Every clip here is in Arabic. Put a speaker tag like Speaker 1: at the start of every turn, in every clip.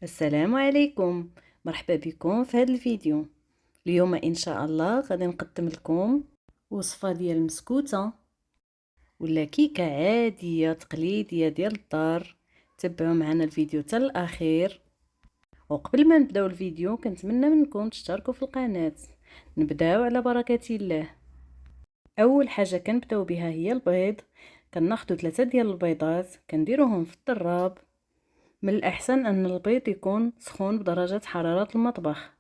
Speaker 1: السلام عليكم. مرحبا بكم في هذا الفيديو. اليوم ان شاء الله غادي نقدم لكم وصفه ديال المسكوته ولا كيكه عاديه تقليديه ديال الدار. تبعوا معنا الفيديو حتى الاخير. وقبل ما نبداو الفيديو كنتمنى منكم تشتركوا في القناه. نبداو على بركه الله. اول حاجه كنبداو بها هي البيض. كناخذوا 3 ديال البيضات كنديروهم في الضراب. من الأحسن أن البيض يكون سخون بدرجة حرارة المطبخ.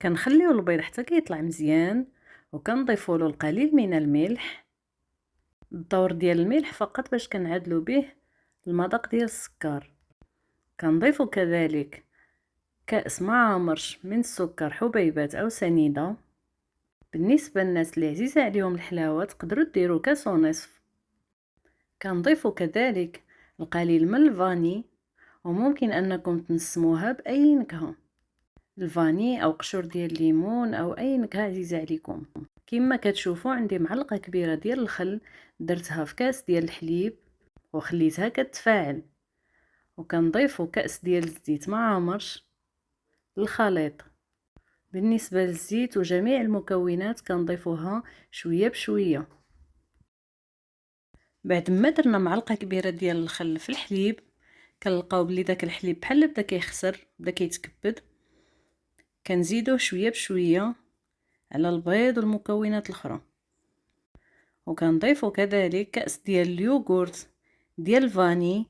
Speaker 1: كنخليو البيض حتى كيطلع مزيان وكنضيفوا له القليل من الملح. الدور ديال الملح فقط باش كنعدلو به المذاق ديال السكر. كنضيفوا كذلك كأس معامرش من السكر حبيبات أو سنيدة. بالنسبة للناس اللي عزيزة عليهم الحلاوة تقدروا ديروا كاس ونصف. كنضيفوا كذلك القليل من الفاني، وممكن انكم تنسموها باي نكهه، الفاني او قشور ديال الليمون او اي نكهه عزيزه عليكم. كما كتشوفوا عندي معلقه كبيره ديال الخل درتها في كاس ديال الحليب وخليتها كتفاعل. وكنضيفوا كاس ديال الزيت ما عامرش للخليط. بالنسبه للزيت وجميع المكونات كنضيفوها شويه بشويه. بعد ما درنا معلقه كبيره ديال الخل في الحليب كنلقاو بلي داك الحليب بحال بدا كيخسر بدا كيتكبد. كنزيدوه شويه بشويه على البيض والمكونات الاخرى. وكنضيفوا كذلك كأس ديال اليوغورت ديال الفاني.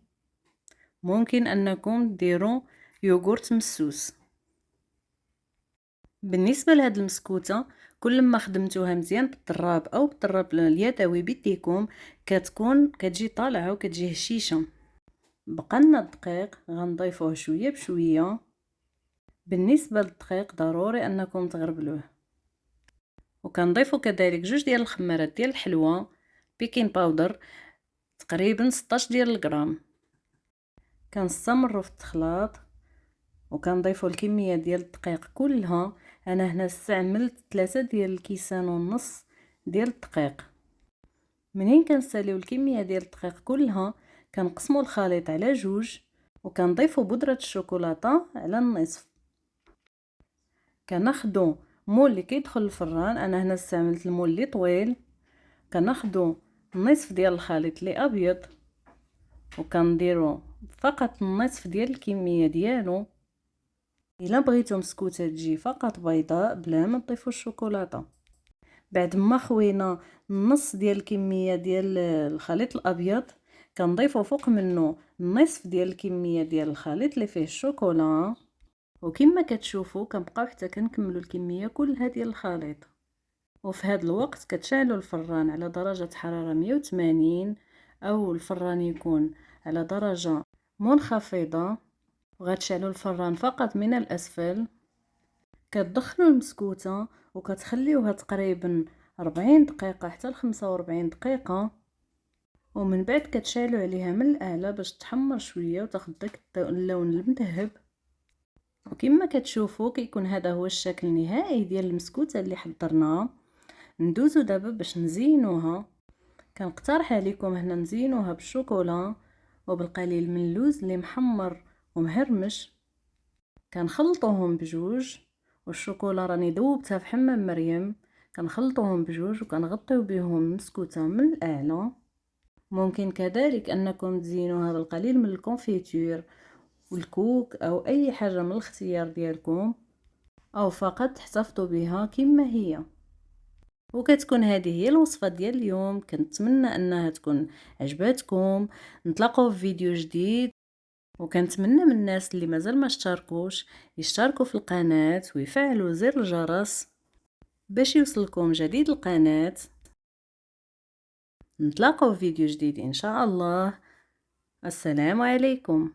Speaker 1: ممكن انكم ديروا يوغورت مسوس. بالنسبه لهاد المسكوته كل ما خدمتوها مزيان بالضراب او بالضراب اليدوي بيديكم كتجي طالعه وكتجي هشيشه. بقالنا الدقيق غنضيفوه شويه بشويه. بالنسبه للدقيق ضروري انكم تغربلوه. وكنضيفوا كذلك 2 ديال الخمارات ديال الحلوى بيكين باودر تقريبا 16 ديال الغرام. كنستمروا في التخلاط وكنضيفوا الكميه ديال الدقيق كلها. انا هنا استعملت 3 ديال الكيسان ونص ديال الدقيق. منين كنساليو الكميه ديال الدقيق كلها كنقسموا الخليط على 2 وكنضيفوا بودره الشوكولاته على النصف. كناخذوا مول اللي كيدخل الفران. انا هنا استعملت المول اللي طويل. كناخذوا نصف ديال الخليط اللي ابيض وكنديروا فقط النصف ديال الكميه ديالو. الا بغيتو مسكوته تجي فقط بيضاء بلا ما تضيفوا الشوكولاته. بعد ما خوينا النص ديال الكميه ديال الخليط الابيض كنضيفوا فوق منه النصف ديال الكميه ديال الخليط اللي فيه الشوكولا. وكما كتشوفوا كنبقاو حتى كنكملوا الكميه كلها ديال الخليط. وفي هذا الوقت كتشعلوا الفران على درجه حراره 180 او الفران يكون على درجه منخفضه. وغتشعلوا الفران فقط من الاسفل. كتدخلوا المسكوته وكتخليوها تقريبا 40 دقيقه حتى ل 45 دقيقه. ومن بعد كتشعلوا عليها من الاعلى باش تحمر شويه وتاخذ داك اللون المذهب. وكما كتشوفوا كيكون هذا هو الشكل النهائي ديال المسكوته اللي حضرناها. ندوزو دابا باش نزينوها. كنقترح عليكم هنا نزينوها بالشوكولا وبالقليل من اللوز اللي محمر ومهرمش. كنخلطوهم بجوج والشوكولا راني ذوبتها في حمام مريم. كنخلطوهم بجوج وكنغطيو بهم المسكوته من الاعلى. ممكن كذلك انكم تزينوها بالقليل من الكونفيتور والكوك او اي حاجه من الاختيار ديالكم او فقط تحتفظوا بها كما هي. وكتكون هذه هي الوصفه ديال اليوم. كنتمنى انها تكون عجباتكم. نتلاقاو في فيديو جديد. وكنتمنى من الناس اللي مازال ما اشتركوش يشتركوا في القناه ويفعلوا زر الجرس باش يوصلكم جديد القناه. نتلاقاو في فيديو جديد ان شاء الله. السلام عليكم.